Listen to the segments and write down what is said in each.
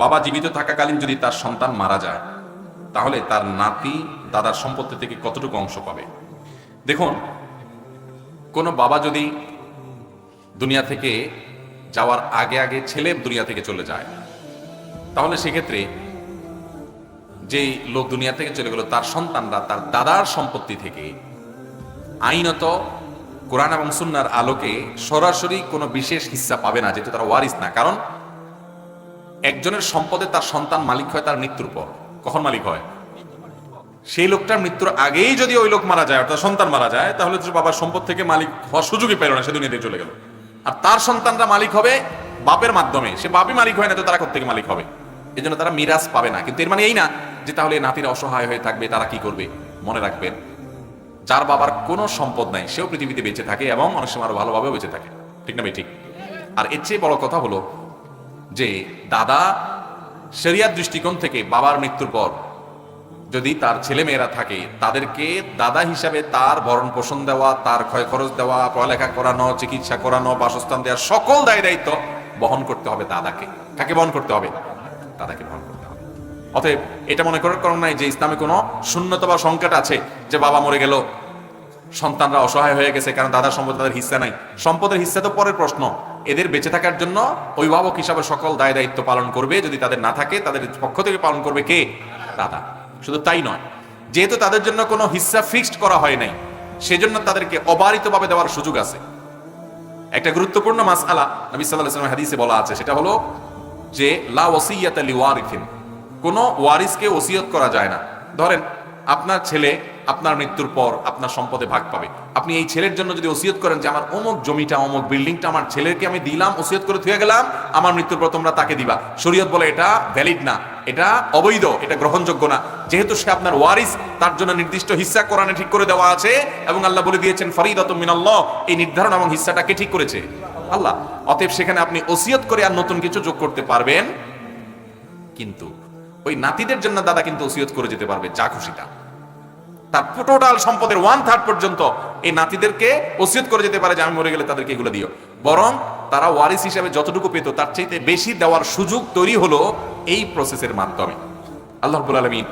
বাবা জীবিত থাকাকালীন যদি তার সন্তান মারা যায়, তাহলে তার নাতি দাদার সম্পত্তি থেকে কতটুকু অংশ পাবে? দেখুন, কোনো বাবা যদি দুনিয়া থেকে যাওয়ার আগে আগে ছেলে দুনিয়া থেকে চলে যায়, তাহলে সেক্ষেত্রে যেই লোক দুনিয়া থেকে চলে গেল তার সন্তানরা তার দাদার সম্পত্তি থেকে আইনত কোরআন এবং সুন্নাহর আলোকে সরাসরি কোনো বিশেষ হিস্সা পাবে না, যেহেতু তারা ওয়ারিস না। কারণ একজনের সম্পদে তার সন্তান মালিক হয় তার মৃত্যুর পর। কখন মালিক হয়? সেই লোকটার মৃত্যুর আগেই যদি ওই লোক মারা যায়, অর্থাৎ সন্তান মারা যায়, তাহলে তো বাবার সম্পদ থেকে মালিক হওয়ার সুযোগই পেল না, সে দুনিয়া থেকে চলে গেল। আর তার সন্তানরা মালিক হবে বাপের মাধ্যমে। সে বাপই মালিক হয় না, তো তারা কোত্থেকে মালিক হবে? এই জন্য তারা মিরাজ পাবে না। কিন্তু এর মানে এই না যে তাহলে নাতিরা অসহায় হয়ে থাকবে, তারা কি করবে? মনে রাখবেন, যার বাবার কোনো সম্পদ নাই সেও পৃথিবীতে বেঁচে থাকে এবং অনেক সময় আরো ভালোভাবে বেঁচে থাকে। ঠিক না ভাই? ঠিক। আর এর চেয়ে বড় কথা হলো যে দাদা শরিয়াত দৃষ্টিকোণ থেকে বাবার মৃত্যুর পর যদি তার ছেলে মেয়েরা থাকে, তাদেরকে দাদা হিসাবে তার ভরণ পোষণ দেওয়া, তার ক্ষয় খরচ দেওয়া, পড়ালেখা করানো, চিকিৎসা করানো, বাসস্থান দেওয়ার সকল দায় দায়িত্ব বহন করতে হবে দাদাকে। কাকে বহন করতে হবে? দাদাকে বহন করতে হবে। অতএব এটা মনে করার কারণ নাই যে ইসলামে কোনো শূন্যতা বা সংকট আছে, যে বাবা মরে গেল, সন্তানরা অসহায় হয়ে গেছে কারণ দাদার সম্পদ তাদের হিস্সা নাই। সম্পদের হিস্সা তো পরের প্রশ্ন। এদের বেঁচে থাকার জন্য অভিভাবক হিসাবে সকল দায় দায়িত্ব পালন করবে। যদি তাদের না থাকে, তাদের পক্ষ থেকে পালন করবে কে? দাদা। শুধু তাই নয়, যেহেতু তাদের জন্য কোনো হিস্সা ফিক্সড করা হয় নাই, সেজন্য তাদেরকে অবারিতভাবে দেওয়ার সুযোগ আছে। একটা গুরুত্বপূর্ণ মাসআলা নবী সাল্লাল্লাহু আলাইহি ওয়াসাল্লাম হাদিসে বলা আছে, সেটা হলো যে লা ওয়াসিয়াতা লিওয়ারিথিন, কোনো ওয়ারিসকে ওসিয়ত করা যায় না। ধরেন আপনার ছেলে আপনার মৃত্যুর পর আপনার সম্পদে ভাগ পাবে। আপনি এই ছেলের জন্য যদি ওসিয়ত করেন যে আমার অমুক জমিটা, অমুক বিল্ডিংটা আমার ছেলেকে আমি দিলাম, ওসিয়ত করে থুয়ে গেলাম, আমার মৃত্যুর পর তোমরা তাকে দিবা, শরীয়ত বলে এটা ভ্যালিড না, এটা অবৈধ, এটা গ্রহণযোগ্য না। যেহেতু সে আপনার ওয়ারিস, তার জন্য নির্দিষ্ট হিস্সা কোরআনে ঠিক করে দেওয়া আছে এবং আল্লাহ বলে দিয়েছেন ফরিদাতুম মিনাল্লাহ। এই নির্ধারণ এবং হিস্সাটা কে ঠিক করেছে? আল্লাহ। অতএব সেখানে আপনি ওসিয়ত করে আর নতুন কিছু যোগ করতে পারবেন, কিন্তু ওই নাতিদের জন্য দাদা কিন্তু ওসিয়ত করে যেতে পারবে যা খুশিটা। তার টোটাল সম্পদের 1/3 পর্যন্ত এই নাতিদেরকে ওসিয়ত করে যেতে পারে যে আমি মরে গেলে তাদেরকে এগুলো দিও। বরং তারা ওয়ারিস হিসেবে যতটুকু পেত তার চাইতে বেশি দেওয়ার সুযোগ তৈরি হলো এই প্রসেসের মাধ্যমে। আল্লাহ রাব্বুল আলামিন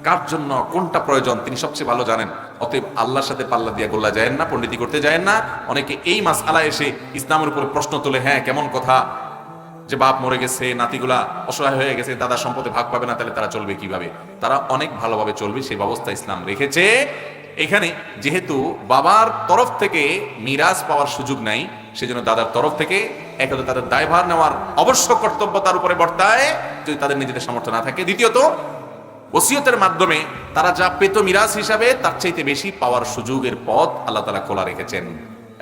কার জন্য কোনটা প্রয়োজন তিনি সবচেয়ে ভালো জানেন। অতএব আল্লাহর সাথে পাল্লা দিয়ে গোল্লা যায় না, পণ্ডিতি করতে যায় না। অনেকে এই মাসআলা এসে ইসলামের উপরে প্রশ্ন তোলে, হ্যাঁ কেমন কথা যে বাপ মরে গেছে, নাতিগুলা অসহায় হয়ে গেছে, দাদা সম্পদে ভাগ পাবে না, তাহলে তারা চলবে কিভাবে? তারা অনেক ভালোভাবে চলবে, সেই ব্যবস্থা ইসলাম রেখেছে। এখানে যেহেতু বাবার তরফ থেকে মিরাজ পাওয়ার সুযোগ নাই, সেজন্য দাদার তরফ থেকে একান্ত তাদের দায়ভার নেওয়ার অবশ্য কর্তব্য তার উপরে বর্তায় যদি তাদের নিজেদের সামর্থ্য না থাকে। দ্বিতীয়ত, ওসিয়তের মাধ্যমে তারা যা পেত মিরাজ হিসাবে তার চাইতে বেশি পাওয়ার সুযোগের পথ আল্লাহ তাআলা খোলা রেখেছেন,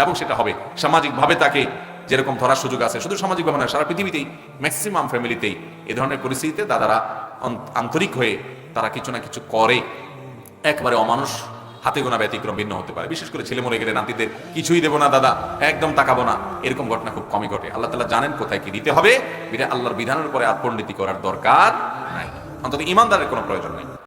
এবং সেটা হবে সামাজিকভাবে তাকে যেরকম ধরার সুযোগ আছে। শুধু সামাজিকভাবে না, সারা পৃথিবীতেই ম্যাক্সিমাম ফ্যামিলিতেই এ ধরনের পরিস্থিতিতে দাদারা আন্তরিক হয়ে তারা কিছু না কিছু করে। একবারে অমানুষ হাতে গোনা ব্যতিক্রম ভিন্ন হতে পারে। বিশেষ করে ছেলে মরে গেলে নাতিদের কিছুই দেবো না দাদা, একদম তাকাবো না, এরকম ঘটনা খুব কমই ঘটে। আল্লাহ তাআলা জানেন কোথায় কি দিতে হবে। আল্লাহর বিধানের উপরে আর পণ্ডিতি করার দরকার নাই, অন্তত ইমানদারের কোনো প্রয়োজন নেই।